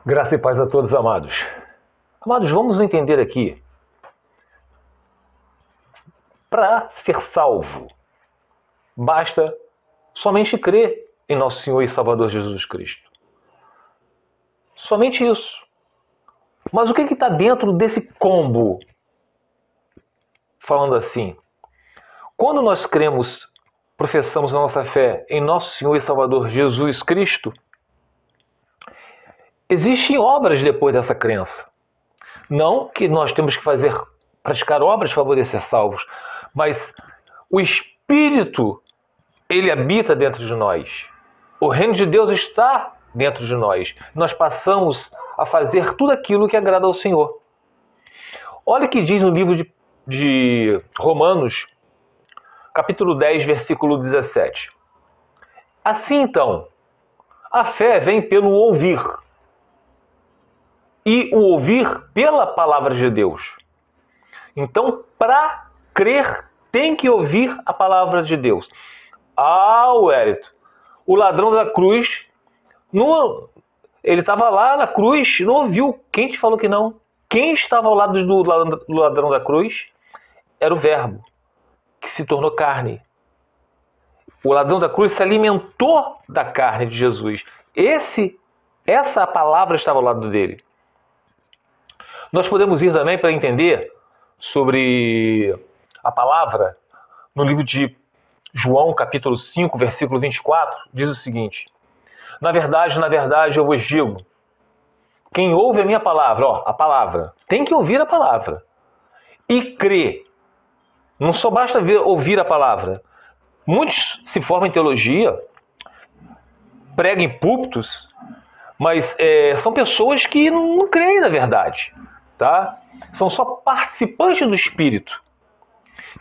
Graça e paz a todos, amados. Amados, vamos entender aqui. Para ser salvo, basta somente crer em nosso Senhor e Salvador Jesus Cristo. Somente isso. Mas o que está dentro desse combo? Falando assim, quando nós cremos, professamos a nossa fé em nosso Senhor e Salvador Jesus Cristo, existem obras depois dessa crença. Não que nós temos que praticar obras para poder ser salvos, mas o Espírito, ele habita dentro de nós. O reino de Deus está dentro de nós. Nós passamos a fazer tudo aquilo que agrada ao Senhor. Olha o que diz no livro de Romanos, capítulo 10, versículo 17. Assim então, a fé vem pelo ouvir, e o ouvir pela palavra de Deus. Então, para crer, tem que ouvir a palavra de Deus. Wellington, o ladrão da cruz, ele estava lá na cruz, não ouviu. Quem te falou que não? Quem estava ao lado do ladrão da cruz era o Verbo, que se tornou carne. O ladrão da cruz se alimentou da carne de Jesus. Essa palavra estava ao lado dele. Nós podemos ir também para entender sobre a palavra no livro de João, capítulo 5, versículo 24, diz o seguinte: na verdade, eu vos digo, quem ouve a minha palavra, a palavra, tem que ouvir a palavra e crer. Não só basta ouvir a palavra. Muitos se formam em teologia, pregam em púlpitos, mas são pessoas que não creem na verdade. Tá? São só participantes do Espírito.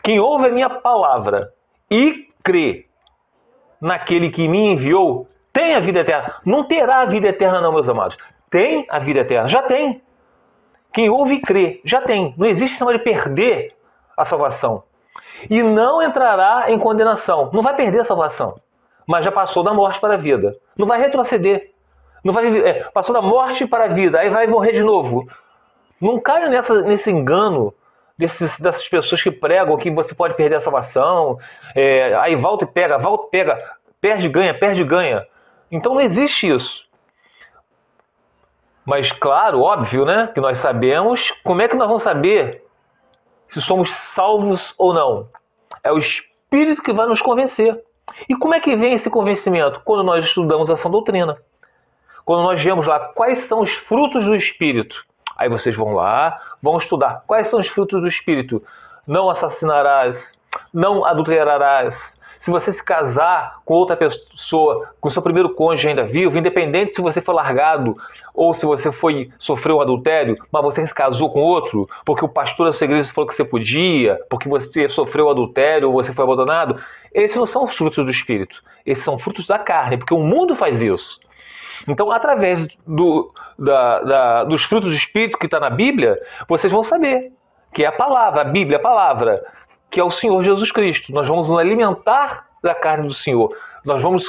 Quem ouve a minha palavra e crê naquele que me enviou, tem a vida eterna. Não terá a vida eterna não, meus amados. Tem a vida eterna. Já tem. Quem ouve e crê, já tem. Não existe sinal de perder a salvação. E não entrará em condenação. Não vai perder a salvação. Mas já passou da morte para a vida. Não vai retroceder. Não vai passou da morte para a vida. Aí vai morrer de novo. Não caia nesse engano dessas pessoas que pregam que você pode perder a salvação, aí volta e pega, perde e ganha. Então não existe isso. Mas claro, óbvio, né, que nós sabemos. Como é que nós vamos saber se somos salvos ou não? É o Espírito que vai nos convencer. E como é que vem esse convencimento? Quando nós estudamos a sã doutrina. Quando nós vemos lá quais são os frutos do Espírito. Aí vocês vão lá, vão estudar quais são os frutos do Espírito. Não assassinarás, não adulterarás. Se você se casar com outra pessoa, com seu primeiro cônjuge ainda vivo, independente se você foi largado ou se você sofreu um adultério, mas você se casou com outro, porque o pastor da sua igreja falou que você podia, porque você sofreu adultério ou você foi abandonado, esses não são os frutos do Espírito. Esses são frutos da carne, porque o mundo faz isso. Então, através dos frutos do Espírito que está na Bíblia, vocês vão saber que é a palavra, a Bíblia, a palavra, que é o Senhor Jesus Cristo. Nós vamos nos alimentar da carne do Senhor. Nós vamos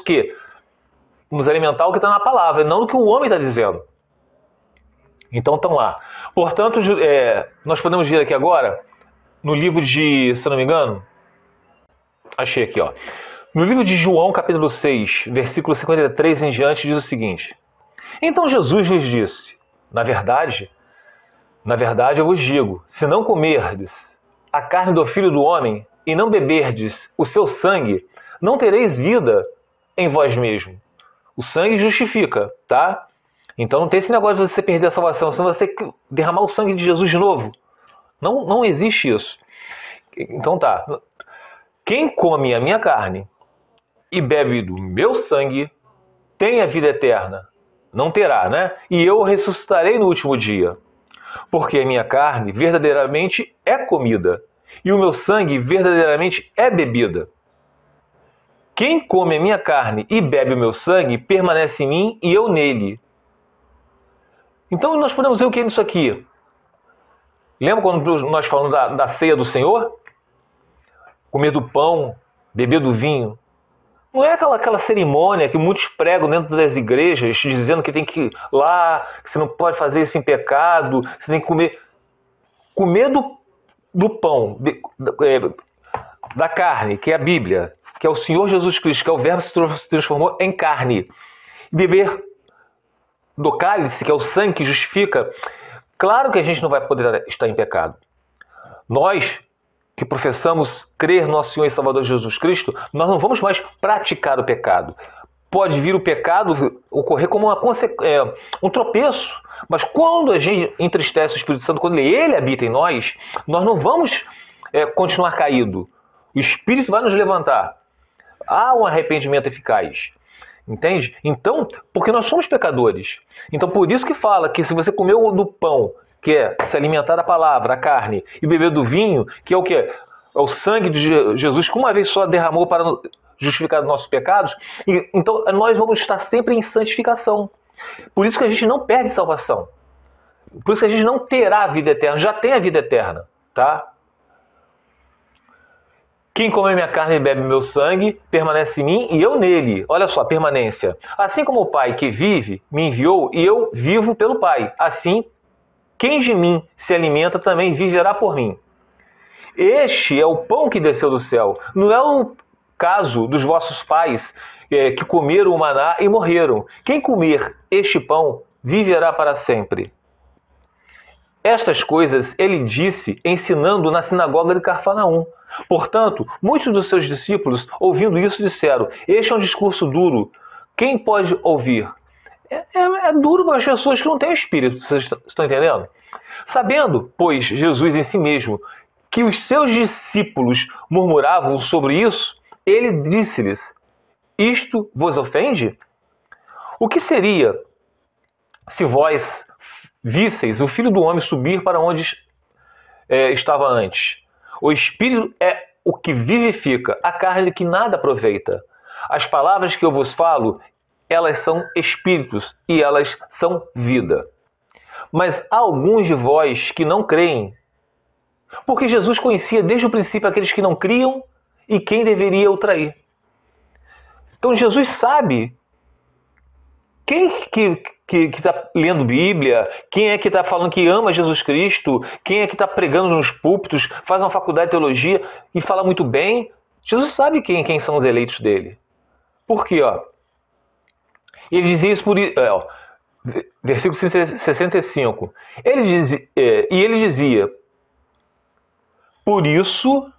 nos alimentar o que está na palavra, não do que o homem está dizendo. Então, estão lá. Portanto, nós podemos ver aqui agora, no livro de, se eu não me engano, achei aqui, no livro de João, capítulo 6, versículo 53 em diante, diz o seguinte: então Jesus lhes disse, na verdade eu vos digo, se não comerdes a carne do Filho do Homem e não beberdes o seu sangue, não tereis vida em vós mesmo. O sangue justifica, tá? Então não tem esse negócio de você perder a salvação, senão você derramar o sangue de Jesus de novo. Não existe isso. Então tá. Quem come a minha carne e bebe do meu sangue, tem a vida eterna. Não terá, né? E eu ressuscitarei no último dia. Porque a minha carne verdadeiramente é comida, e o meu sangue verdadeiramente é bebida. Quem come a minha carne e bebe o meu sangue, permanece em mim e eu nele. Então nós podemos ver o que é isso aqui? Lembra quando nós falamos da ceia do Senhor? Comer do pão, beber do vinho. Não é aquela cerimônia que muitos pregam dentro das igrejas, dizendo que tem que ir lá, que você não pode fazer isso em pecado, você tem que comer do pão, da carne, que é a Bíblia, que é o Senhor Jesus Cristo, que é o Verbo que se transformou em carne. Beber do cálice, que é o sangue que justifica. Claro que a gente não vai poder estar em pecado. Nós que professamos crer no nosso Senhor e Salvador Jesus Cristo, nós não vamos mais praticar o pecado. Pode vir o pecado ocorrer como um tropeço, mas quando a gente entristece o Espírito Santo, quando ele habita em nós, nós não vamos continuar caído. O Espírito vai nos levantar. Há um arrependimento eficaz. Entende? Então, porque nós somos pecadores. Então, por isso que fala que se você comeu do pão, que é se alimentar da palavra, a carne, e beber do vinho, que é o quê? É o sangue de Jesus que uma vez só derramou para justificar os nossos pecados. Então, nós vamos estar sempre em santificação. Por isso que a gente não perde salvação. Por isso que a gente não terá a vida eterna. Já tem a vida eterna, tá? Quem come minha carne e bebe meu sangue, permanece em mim e eu nele. Olha só, permanência. Assim como o Pai que vive me enviou e eu vivo pelo Pai. Assim, quem de mim se alimenta também viverá por mim. Este é o pão que desceu do céu. Não é o caso dos vossos pais que comeram o maná e morreram. Quem comer este pão viverá para sempre. Estas coisas ele disse ensinando na sinagoga de Cafarnaum. Portanto, muitos dos seus discípulos, ouvindo isso, disseram: este é um discurso duro. Quem pode ouvir? É duro para as pessoas que não têm espírito, vocês estão entendendo? Sabendo, pois, Jesus em si mesmo, que os seus discípulos murmuravam sobre isso, ele disse-lhes: isto vos ofende? O que seria se vós visseis o Filho do Homem subir para onde estava antes? O Espírito é o que vivifica, a carne que nada aproveita. As palavras que eu vos falo, elas são espíritos e elas são vida. Mas há alguns de vós que não creem. Porque Jesus conhecia desde o princípio aqueles que não criam e quem deveria o trair. Então Jesus sabe quem que está lendo Bíblia, quem é que está falando que ama Jesus Cristo, quem é que está pregando nos púlpitos, faz uma faculdade de teologia e fala muito bem. Jesus sabe quem são os eleitos dele. Por quê? Ele dizia isso por... versículo 65. Ele dizia: por isso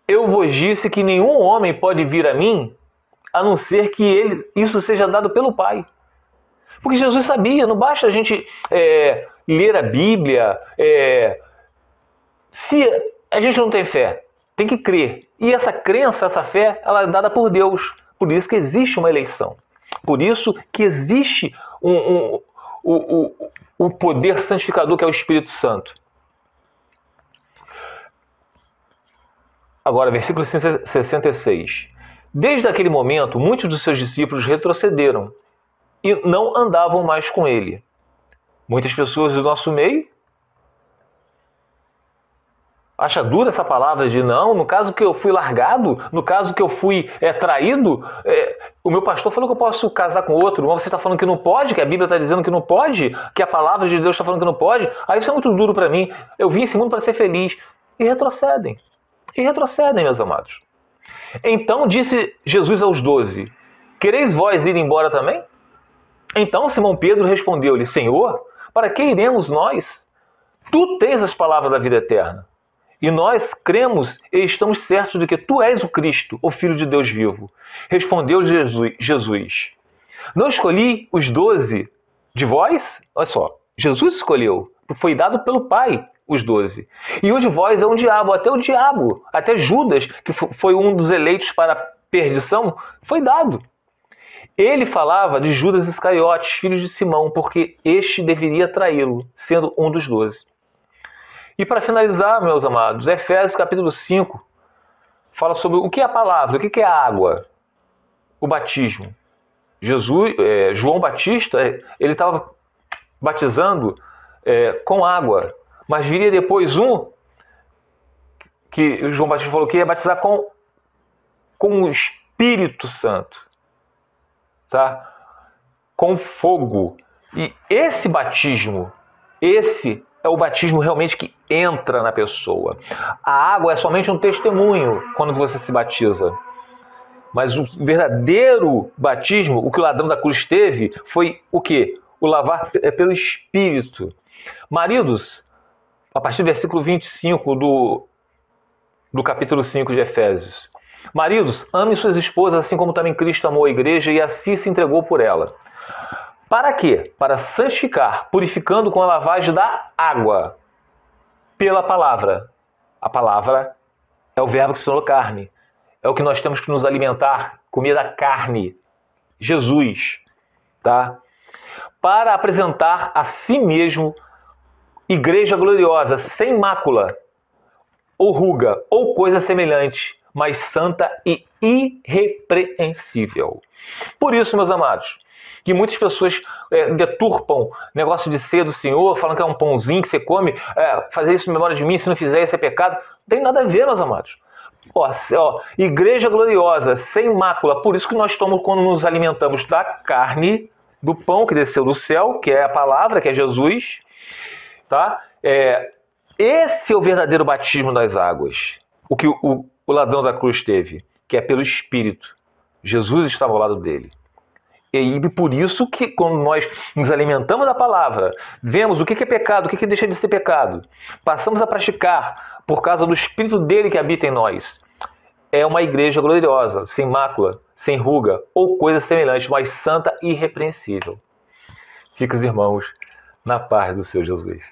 eu vos disse que nenhum homem pode vir a mim, a não ser que isso seja dado pelo Pai. Porque Jesus sabia, não basta a gente ler a Bíblia, se a gente não tem fé, tem que crer. E essa crença, essa fé, ela é dada por Deus. Por isso que existe uma eleição. Por isso que existe o poder santificador que é o Espírito Santo. Agora, versículo 66. Desde aquele momento, muitos dos seus discípulos retrocederam e não andavam mais com ele. Muitas pessoas do nosso meio acham dura essa palavra de não, no caso que eu fui largado, no caso que eu fui traído, o meu pastor falou que eu posso casar com outro, mas você está falando que não pode, que a Bíblia está dizendo que não pode, que a palavra de Deus está falando que não pode, aí isso é muito duro para mim, eu vim esse mundo para ser feliz. E retrocedem, meus amados. Então disse Jesus aos 12: quereis vós ir embora também? Então Simão Pedro respondeu-lhe: Senhor, para que iremos nós? Tu tens as palavras da vida eterna. E nós cremos e estamos certos de que tu és o Cristo, o Filho de Deus vivo. Respondeu Jesus: não escolhi os 12 de vós? Olha só, Jesus escolheu, foi dado pelo Pai os 12. E um de vós é um diabo, até Judas, que foi um dos eleitos para a perdição, foi dado. Ele falava de Judas Iscariotes, filho de Simão, porque este deveria traí-lo, sendo um dos 12. E para finalizar, meus amados, Efésios capítulo 5 fala sobre o que é a palavra, o que é a água, o batismo. João Batista, ele estava batizando com água, mas viria depois que João Batista falou que ia batizar com Espírito Santo, tá? Com fogo. E esse batismo, esse é o batismo realmente que entra na pessoa. A água é somente um testemunho quando você se batiza. Mas o verdadeiro batismo, o que o ladrão da cruz teve, foi o quê? O lavar pelo Espírito. Maridos, a partir do versículo 25 do capítulo 5 de Efésios. Maridos, amem suas esposas assim como também Cristo amou a igreja e assim se entregou por ela. Para quê? Para santificar, purificando com a lavagem da água pela palavra. A palavra é o verbo que se tornou carne. É o que nós temos que nos alimentar, comer da carne. Jesus, tá? Para apresentar a si mesmo igreja gloriosa, sem mácula, ou ruga, ou coisa semelhante, mas santa e irrepreensível. Por isso, meus amados, que muitas pessoas deturpam negócio de ser do Senhor, falam que é um pãozinho que você come, fazer isso em memória de mim, se não fizer isso é pecado. Não tem nada a ver, meus amados. Igreja gloriosa, sem mácula. Por isso que nós tomamos quando nos alimentamos da carne, do pão que desceu do céu, que é a palavra, que é Jesus, tá? Esse é o verdadeiro batismo das águas. O que o ladrão da cruz teve, que é pelo Espírito. Jesus estava ao lado dele. E por isso que quando nós nos alimentamos da palavra, vemos o que é pecado, o que deixa de ser pecado, passamos a praticar por causa do Espírito dele que habita em nós. É uma igreja gloriosa, sem mácula, sem ruga, ou coisa semelhante, mas santa e irrepreensível. Fica os irmãos na paz do Senhor Jesus.